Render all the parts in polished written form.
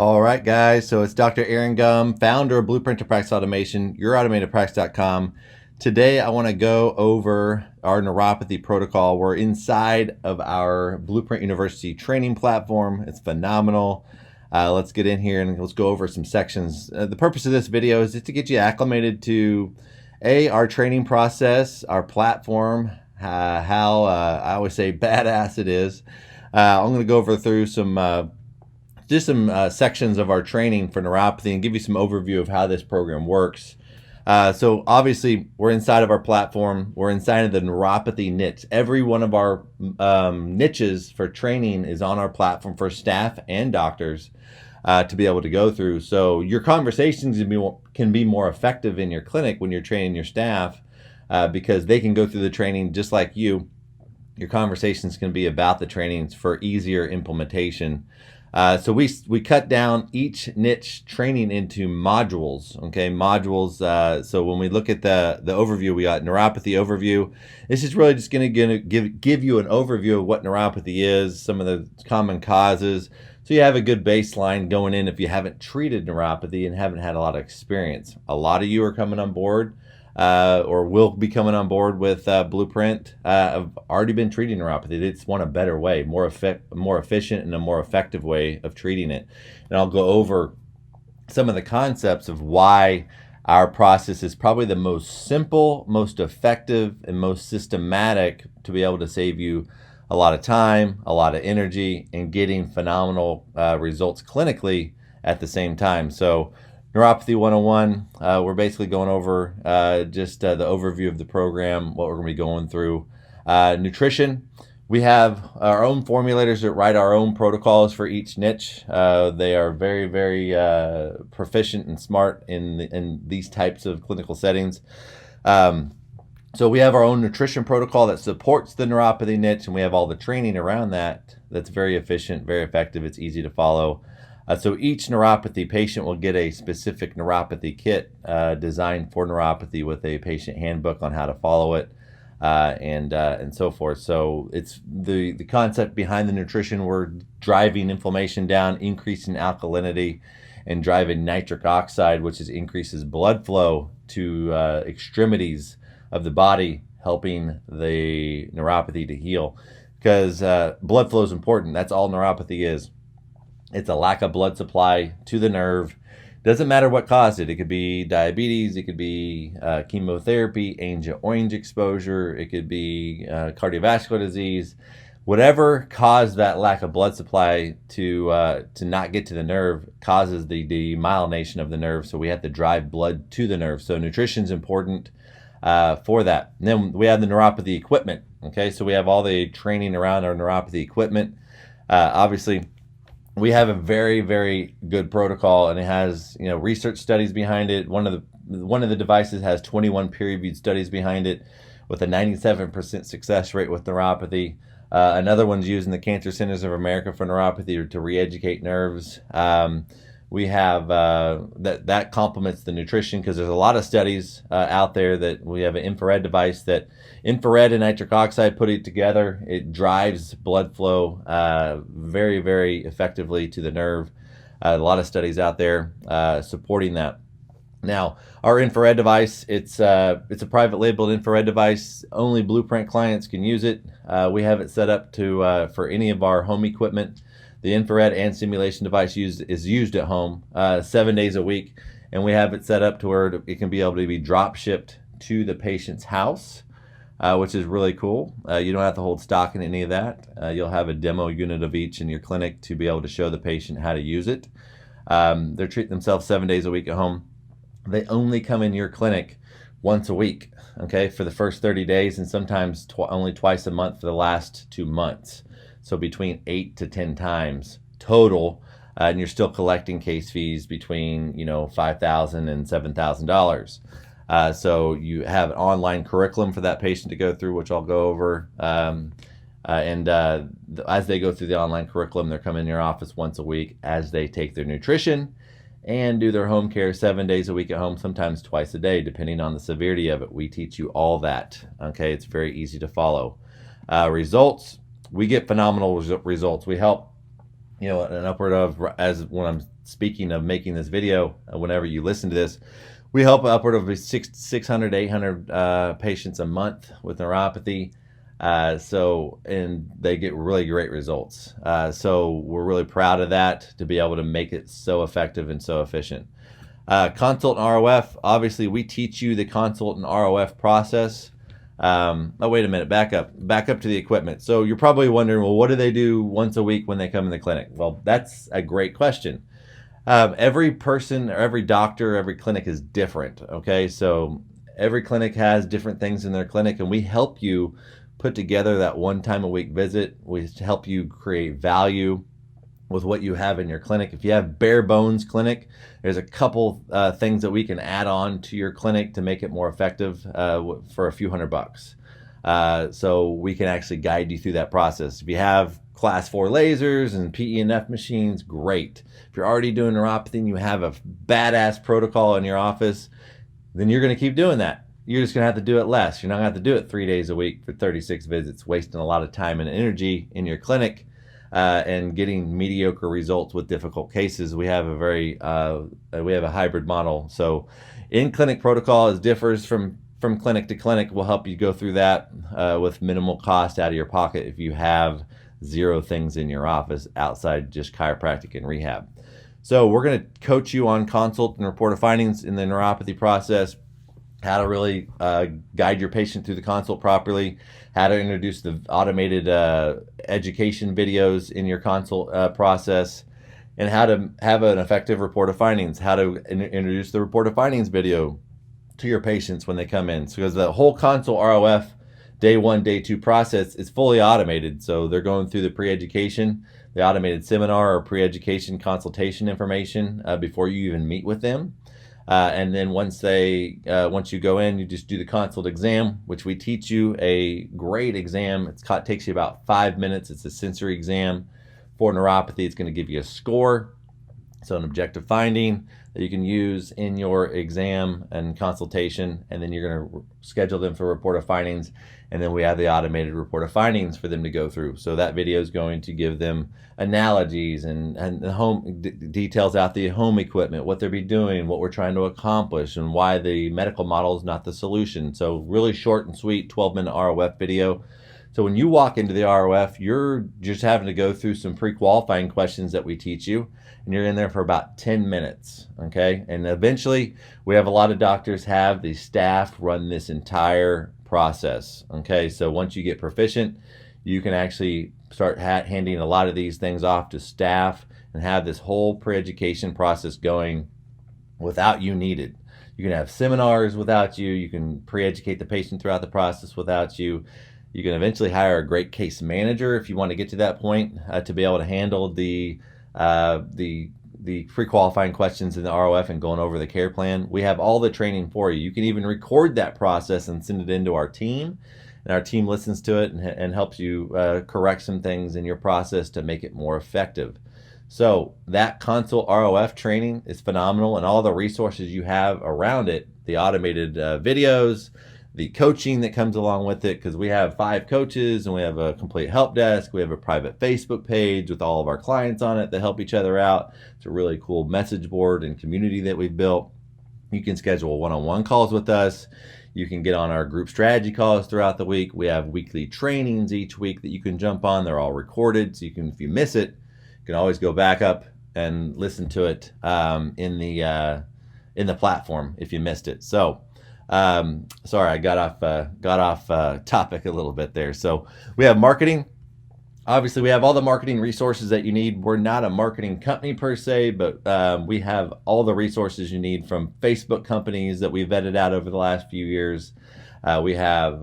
All right, guys. So it's Dr. Aaron Gum, founder of Blueprint to Practice Automation, yourautomatedpractice.com. Today, I want to go over our neuropathy protocol. We're inside of our Blueprint University training platform. It's phenomenal. Let's get in here and let's go over some sections. The purpose of this video is just to get you acclimated to our training process, our platform, how I always say badass it is. I'm going to go over through some sections of our training for neuropathy and give you some overview of how this program works. So obviously we're inside of our platform. We're inside of the neuropathy niche. Every one of our niches for training is on our platform for staff and doctors to be able to go through. So your conversations can be more effective in your clinic when you're training your staff because they can go through the training just like you. Your conversations can be about the trainings for easier implementation. So we cut down each niche training into modules, okay? Modules, so when we look at the overview, we got neuropathy overview. This is really just going to give you an overview of what neuropathy is, some of the common causes, so you have a good baseline going in if you haven't treated neuropathy and haven't had a lot of experience. A lot of you are coming on board or will be coming on board with Blueprint, have already been treating neuropathy. They just want a better way, more efficient and a more effective way of treating it. And I'll go over some of the concepts of why our process is probably the most simple, most effective, and most systematic to be able to save you a lot of time, a lot of energy, and getting phenomenal results clinically at the same time. So Neuropathy 101, we're basically going over just the overview of the program, what we're going to be going through. Nutrition, we have our own formulators that write our own protocols for each niche. They are very, very proficient and smart in these types of clinical settings. So we have our own nutrition protocol that supports the neuropathy niche, and we have all the training around that that's very efficient, very effective. It's easy to follow. So each neuropathy patient will get a specific neuropathy kit designed for neuropathy with a patient handbook on how to follow it and so forth. So it's the concept behind the nutrition. We're driving inflammation down, increasing alkalinity, and driving nitric oxide, which increases blood flow to extremities of the body, helping the neuropathy to heal. Because blood flow is important. That's all neuropathy is. It's a lack of blood supply to the nerve. Doesn't matter what caused it. It could be diabetes. It could be chemotherapy, Agent Orange exposure. It could be cardiovascular disease. Whatever caused that lack of blood supply to not get to the nerve causes the demyelination of the nerve. So we have to drive blood to the nerve. So nutrition is important for that. And then we have the neuropathy equipment. Okay, so we have all the training around our neuropathy equipment. Obviously, we have a very, very good protocol, and it has research studies behind it. One of the devices has 21 peer-reviewed studies behind it, with a 97% success rate with neuropathy. Another one's used in the Cancer Centers of America for neuropathy to re-educate nerves. We have that complements the nutrition because there's a lot of studies out there that we have an infrared device that infrared and nitric oxide put it together. It drives blood flow very, very effectively to the nerve. A lot of studies out there supporting that. Now, our infrared device, it's a private labeled infrared device. Only Blueprint clients can use it. We have it set up to for any of our home equipment. The infrared and simulation device is used at home 7 days a week, and we have it set up to where it can be able to be drop shipped to the patient's house, which is really cool. You don't have to hold stock in any of that. You'll have a demo unit of each in your clinic to be able to show the patient how to use it. They're treating themselves 7 days a week at home. They only come in your clinic once a week, okay, for the first 30 days, and sometimes only twice a month for the last 2 months. So between 8 to 10 times total, and you're still collecting case fees between $5,000 and $7,000. So you have an online curriculum for that patient to go through, which I'll go over. As they go through the online curriculum, they're coming in your office once a week as they take their nutrition and do their home care 7 days a week at home, sometimes twice a day, depending on the severity of it. We teach you all that. Okay, it's very easy to follow. Results. We get phenomenal results. We help an upward of, as when I'm speaking of making this video, whenever you listen to this, we help upward of 600 to 800 patients a month with neuropathy. And they get really great results. So we're really proud of that, to be able to make it so effective and so efficient. Consult and ROF, obviously we teach you the consult and ROF process. Wait a minute, back up to the equipment. So you're probably wondering, well, what do they do once a week when they come in the clinic? Well, that's a great question. Every person or every doctor, every clinic is different. Okay, so every clinic has different things in their clinic, and we help you put together that 1 time a week visit. We help you create value with what you have in your clinic. If you have bare bones clinic, there's a couple things that we can add on to your clinic to make it more effective for a few $100. So we can actually guide you through that process. If you have class 4 lasers and PENF machines, great. If you're already doing neuropathy and you have a badass protocol in your office, then you're going to keep doing that. You're just going to have to do it less. You're not going to have to do it 3 days a week for 36 visits, wasting a lot of time and energy in your clinic and getting mediocre results with difficult cases. We have a hybrid model. So in-clinic protocol differs from clinic to clinic. We'll help you go through that with minimal cost out of your pocket if you have 0 things in your office outside just chiropractic and rehab. So we're going to coach you on consult and report of findings in the neuropathy process, how to really guide your patient through the consult properly, how to introduce the automated education videos in your consult process, and how to have an effective report of findings, how to introduce the report of findings video to your patients when they come in. So because the whole consult ROF day 1, day 2 process is fully automated. So they're going through the pre-education, the automated seminar or pre-education consultation information before you even meet with them. And then once you go in, you just do the consult exam, which we teach you a great exam. It takes you about 5 minutes. It's a sensory exam for neuropathy. It's going to give you a score, so an objective finding that you can use in your exam and consultation, and then you're going to schedule them for report of findings, and then we have the automated report of findings for them to go through. So that video is going to give them analogies and the home details out the home equipment, what they'll be doing, what we're trying to accomplish, and why the medical model is not the solution. So really short and sweet 12-minute ROF video. So when you walk into the ROF, you're just having to go through some pre-qualifying questions that we teach you, and you're in there for about 10 minutes, okay? And eventually, we have a lot of doctors have the staff run this entire process, okay? So once you get proficient, you can actually start handing a lot of these things off to staff and have this whole pre-education process going without you needed. You can have seminars without you. You can pre-educate the patient throughout the process without you. You can eventually hire a great case manager if you want to get to that point to be able to handle the pre-qualifying questions in the ROF and going over the care plan. We have all the training for you. You can even record that process and send it into our team, and our team listens to it and helps you correct some things in your process to make it more effective. So that consult ROF training is phenomenal, and all the resources you have around it, the automated videos, the coaching that comes along with it, because we have 5 coaches and we have a complete help desk. We have a private Facebook page with all of our clients on it that help each other out. It's a really cool message board and community that we've built. You can schedule one-on-one calls with us. You can get on our group strategy calls throughout the week. We have weekly trainings each week that you can jump on. They're all recorded, so you can, if you miss it, you can always go back up and listen to it in the platform if you missed it. So sorry, I got off topic a little bit there. So we have marketing. Obviously, we have all the marketing resources that you need. We're not a marketing company per se, but we have all the resources you need from Facebook companies that we've vetted out over the last few years. We have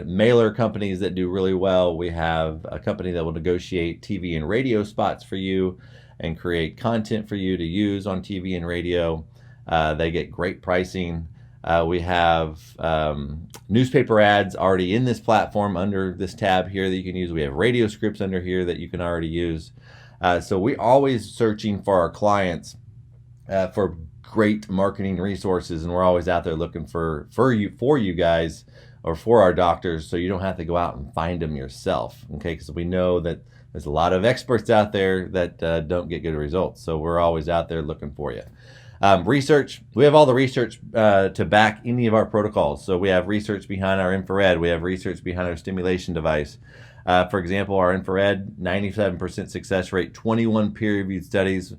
mailer companies that do really well. We have a company that will negotiate TV and radio spots for you and create content for you to use on TV and radio. They get great pricing. We have newspaper ads already in this platform under this tab here that you can use. We have radio scripts under here that you can already use. So we're always searching for our clients for great marketing resources, and we're always out there looking for you guys or for our doctors, so you don't have to go out and find them yourself, okay? Because we know that there's a lot of experts out there that don't get good results, so we're always out there looking for you. Research, we have all the research to back any of our protocols. So we have research behind our infrared, we have research behind our stimulation device. For example, our infrared, 97% success rate, 21 peer-reviewed studies.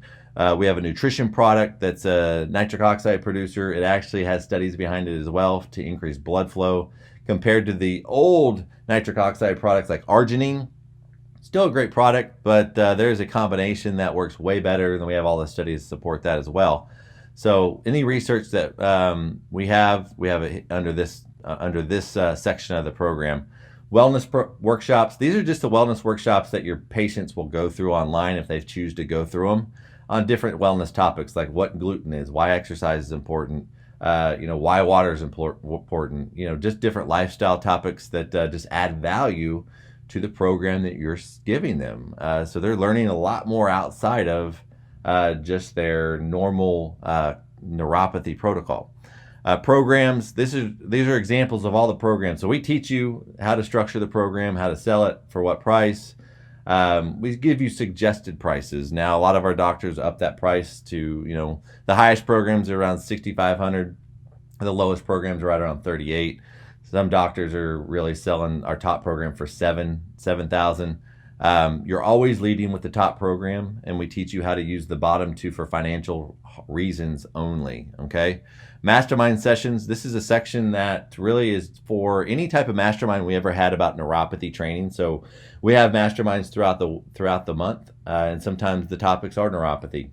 We have a nutrition product that's a nitric oxide producer. It actually has studies behind it as well to increase blood flow. Compared to the old nitric oxide products like arginine, still a great product, but there's a combination that works way better, and we have all the studies to support that as well. So any research that we have it under this section of the program. Wellness workshops. These are just the wellness workshops that your patients will go through online if they choose to go through them on different wellness topics, like what gluten is, why exercise is important, why water is important, just different lifestyle topics that just add value to the program that you're giving them. So they're learning a lot more outside of just their normal neuropathy protocol. Programs, these are examples of all the programs. So we teach you how to structure the program, how to sell it, for what price. We give you suggested prices. Now, a lot of our doctors up that price to, the highest programs are around $6,500. The lowest programs are right around $38,000. Some doctors are really selling our top program for $7,000. You're always leading with the top program, and we teach you how to use the bottom two for financial reasons only, okay? Mastermind sessions. This is a section that really is for any type of mastermind we ever had about neuropathy training. So we have masterminds throughout the month, and sometimes the topics are neuropathy.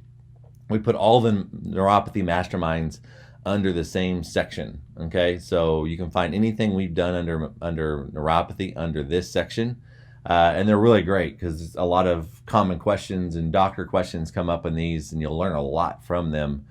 We put all the neuropathy masterminds under the same section, okay? So you can find anything we've done under neuropathy under this section. And they're really great because a lot of common questions and doctor questions come up in these, and you'll learn a lot from them.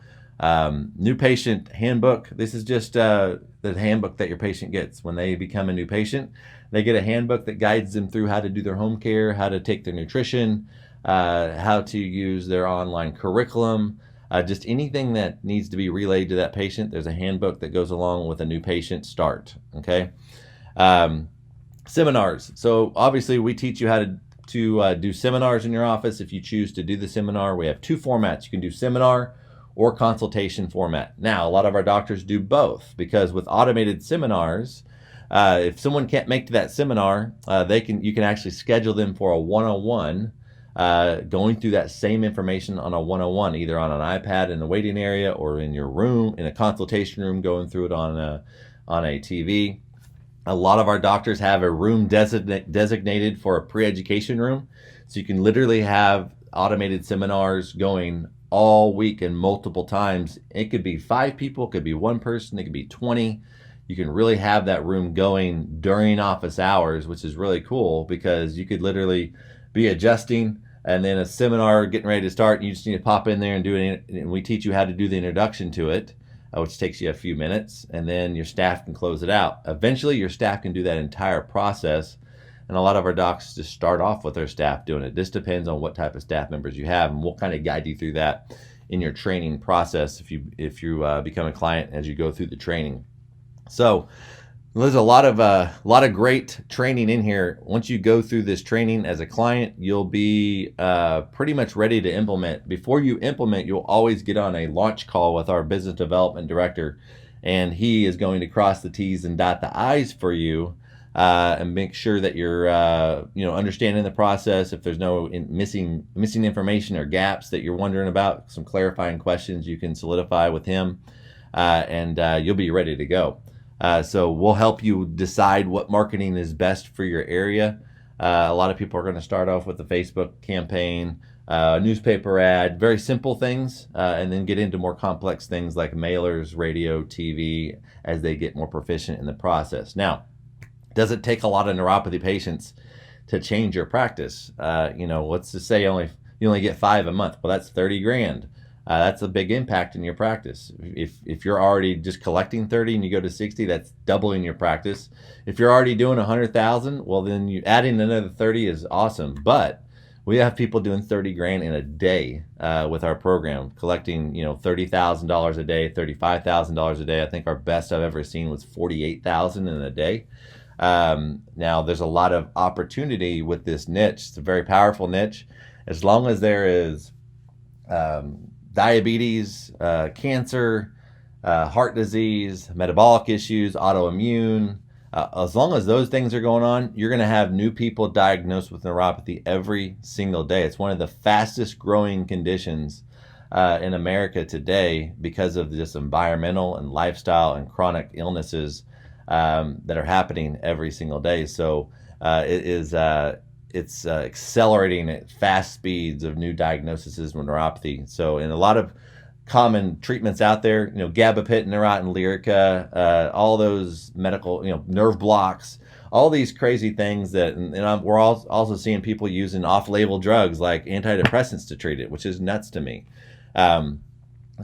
New patient handbook. This is just the handbook that your patient gets when they become a new patient. They get a handbook that guides them through how to do their home care, how to take their nutrition, how to use their online curriculum, just anything that needs to be relayed to that patient. There's a handbook that goes along with a new patient start, okay? Seminars. So obviously we teach you how to do seminars in your office. If you choose to do the seminar, we have two formats. You can do seminar or consultation format. Now, a lot of our doctors do both, because with automated seminars, if someone can't make to that seminar, you can actually schedule them for a one-on-one, going through that same information on a one-on-one, either on an iPad in the waiting area or in your room, in a consultation room, going through it on a TV. A lot of our doctors have a room designated for a pre-education room. So you can literally have automated seminars going all week and multiple times. It could be 5 people, it could be 1 person, it could be 20. You can really have that room going during office hours, which is really cool, because you could literally be adjusting and then a seminar getting ready to start, and you just need to pop in there and do it. And we teach you how to do the introduction to it, which takes you a few minutes, and then your staff can close it out. Eventually, your staff can do that entire process, and a lot of our docs just start off with their staff doing it. This depends on what type of staff members you have, and we'll kind of guide you through that in your training process if you become a client as you go through the training. So there's a lot of great training in here. Once you go through this training as a client, you'll be pretty much ready to implement. Before you implement, you'll always get on a launch call with our business development director, and he is going to cross the T's and dot the I's for you, and make sure that you're understanding the process. If there's no missing information or gaps that you're wondering about, some clarifying questions you can solidify with him, and you'll be ready to go. So we'll help you decide what marketing is best for your area. A lot of people are going to start off with a Facebook campaign, newspaper ad, very simple things, and then get into more complex things like mailers, radio, TV, as they get more proficient in the process. Now, does it take a lot of neuropathy patients to change your practice? Let's just say you only get 5 a month. Well, that's $30,000. That's a big impact in your practice. If you're already just collecting 30 and you go to 60, that's doubling your practice. If you're already doing 100,000, well, then you adding another 30 is awesome. But We have people doing 30 grand in a day with our program, collecting, $30,000 a day, $35,000 a day. I think our best I've ever seen was 48,000 in a day. Now, there's a lot of opportunity with this niche. It's a very powerful niche. As long as there is diabetes, cancer, heart disease, metabolic issues, autoimmune, as long as those things are going on, you're going to have new people diagnosed with neuropathy every single day. It's one of the fastest growing conditions in America today because of this environmental and lifestyle and chronic illnesses that are happening every single day. So it's accelerating at fast speeds of new diagnoses with neuropathy. So in a lot of common treatments out there, gabapentin, Lyrica, all those medical, nerve blocks, all these crazy things that, and we're also seeing people using off-label drugs like antidepressants to treat it, which is nuts to me.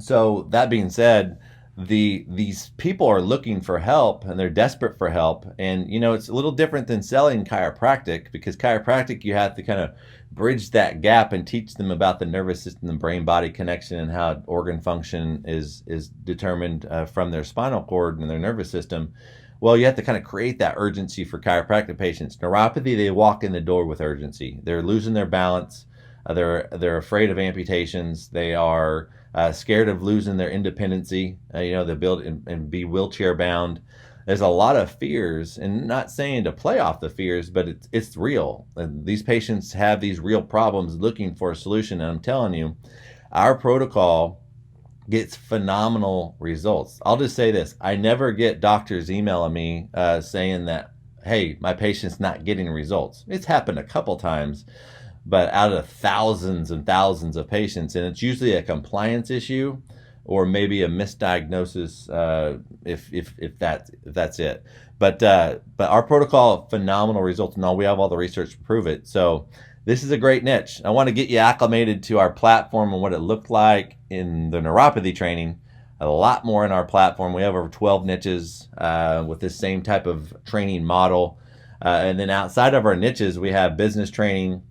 So that being said, these people are looking for help and they're desperate for help. And, it's a little different than selling chiropractic, because chiropractic, you have to kind of bridge that gap and teach them about the nervous system and brain body connection and how organ function is determined from their spinal cord and their nervous system. Well, you have to kind of create that urgency for chiropractic patients. Neuropathy, they walk in the door with urgency. They're losing their balance. They're afraid of amputations. They are scared of losing their independency. They build and be wheelchair bound. There's a lot of fears, and not saying to play off the fears, but it's real. And these patients have these real problems looking for a solution. And I'm telling you, our protocol gets phenomenal results. I'll just say this. I never get doctors emailing me saying that, hey, my patient's not getting results. It's happened a couple times, but out of thousands and thousands of patients, and it's usually a compliance issue or maybe a misdiagnosis, if that's it. But our protocol, phenomenal results, and we have all the research to prove it. So this is a great niche. I want to get you acclimated to our platform and what it looked like in the neuropathy training. A lot more in our platform. We have over 12 niches with this same type of training model. And then outside of our niches, we have business training.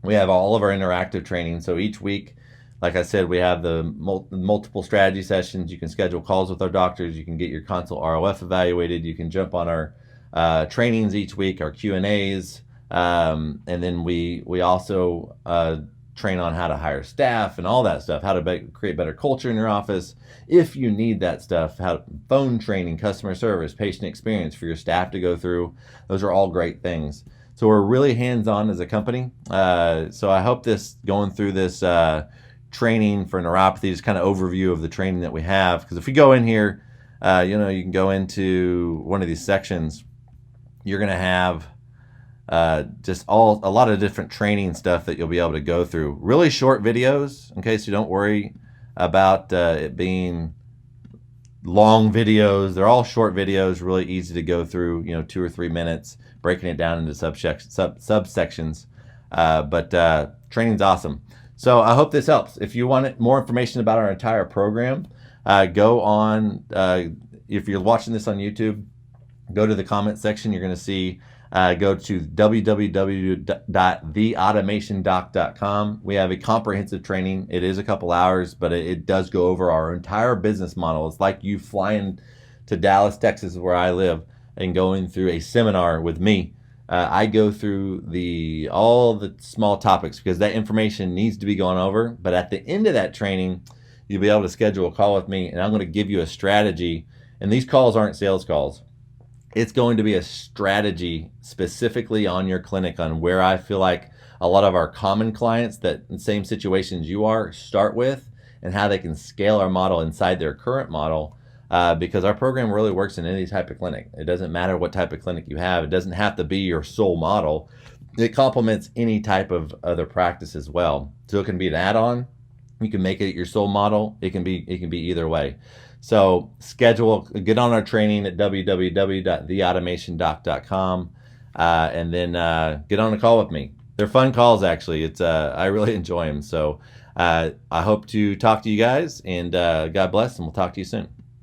We have all of our interactive training. So each week, like I said, we have the multiple strategy sessions. You can schedule calls with our doctors. You can get your consult ROF evaluated. You can jump on our trainings each week, our Q&As. And then we also train on how to hire staff and all that stuff, how to create better culture in your office. If you need that stuff, how phone training, customer service, patient experience for your staff to go through. Those are all great things. So we're really hands-on as a company. So I hope going through this training for neuropathy, just kind of overview of the training that we have. Because if we go in here, you can go into one of these sections, you're going to have just a lot of different training stuff that you'll be able to go through. Really short videos, in case you don't worry about it being long videos. They're all short videos, really easy to go through, 2 or 3 minutes, breaking it down into subsections. But training's awesome. So I hope this helps. If you want more information about our entire program, go on, if you're watching this on YouTube, go to the comment section. You're going to see, go to www.theautomationdoc.com. We have a comprehensive training. It is a couple hours, but it does go over our entire business model. It's like you flying to Dallas, Texas, where I live, and going through a seminar with me. I go through all the small topics because that information needs to be gone over. But at the end of that training, you'll be able to schedule a call with me, and I'm going to give you a strategy. And these calls aren't sales calls. It's going to be a strategy specifically on your clinic, on where I feel like a lot of our common clients that in the same situations you are start with, and how they can scale our model inside their current model. Because our program really works in any type of clinic. It doesn't matter what type of clinic you have. It doesn't have to be your sole model. It complements any type of other practice as well. So it can be an add-on. You can make it your sole model. It can be either way. So get on our training at www.theautomationdoc.com, and then get on a call with me. They're fun calls, actually. I really enjoy them. So I hope to talk to you guys, and God bless, and we'll talk to you soon.